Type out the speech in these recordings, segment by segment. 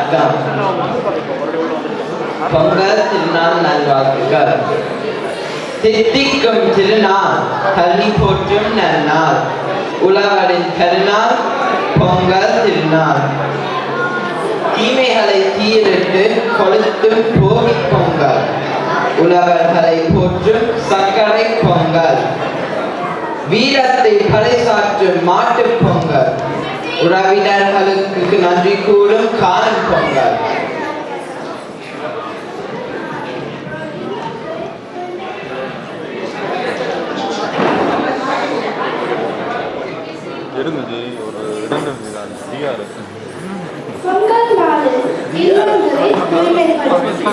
வணக்கம். பொங்கல் திருநாள் நல்வாழ்த்துக்கள். தித்திக்கும் திருநாள், கல்வி போற்றும் நன்னாள், உழவரின் கருநாள் பொங்கல் திருநாள். தீமைகளை தீரிட்டு கொளுத்தும் போகி பொங்கல், உழவர்களை போற்றும் சர்க்கரை பொங்கல். வீரத்தை பறைசாற்றும் மாட்டுப் பொங்கல், உறவினர்களுக்கு நன்றி கூறும் காணும் பொங்கல். பொங்கல் நாளில் இல்லங்களை தூய்மைப்படுத்தி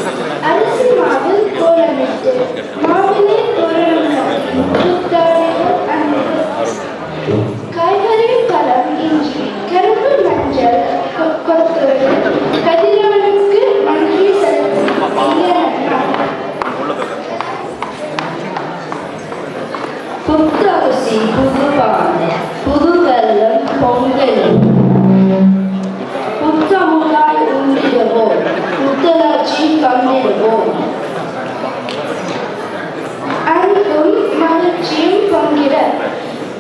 அரிசி மாவில் கோலமிட்டு மாவிலே காய்கறி பழம் இஞ்சி கரும்பு மஞ்சள் கொத்தோடு கதிரவனுக்கு நன்றி செலுத்தும் புத்து அரிசி புது பானை புது வெல்லம் பொங்கலும் புத்தமுதாய் உண்டிடுவோம் புத்தராட்சி கண்டிடுவோம். அன்பும் மகிழ்ச்சியும் பங்கிட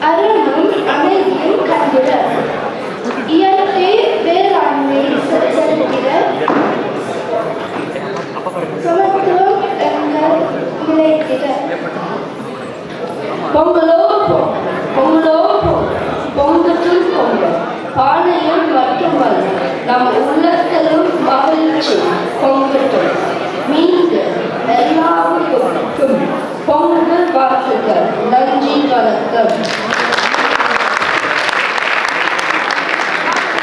அறமும் அமைதியும் கண்டிட இயற்கை வேளாண்மை செலுத்திட சமத்துவம் எங்கள் நிலைத்திட. பொங்கலோ பொங்கலோ பொங்கட்டும் பொங்கல் பானையும் மட்டுமல்ல நம் உள்ளத்திலும் மகிழ்ச்சி பொங்கட்டும். மீண்டும் எல்லாருக்கும் பொங்கல்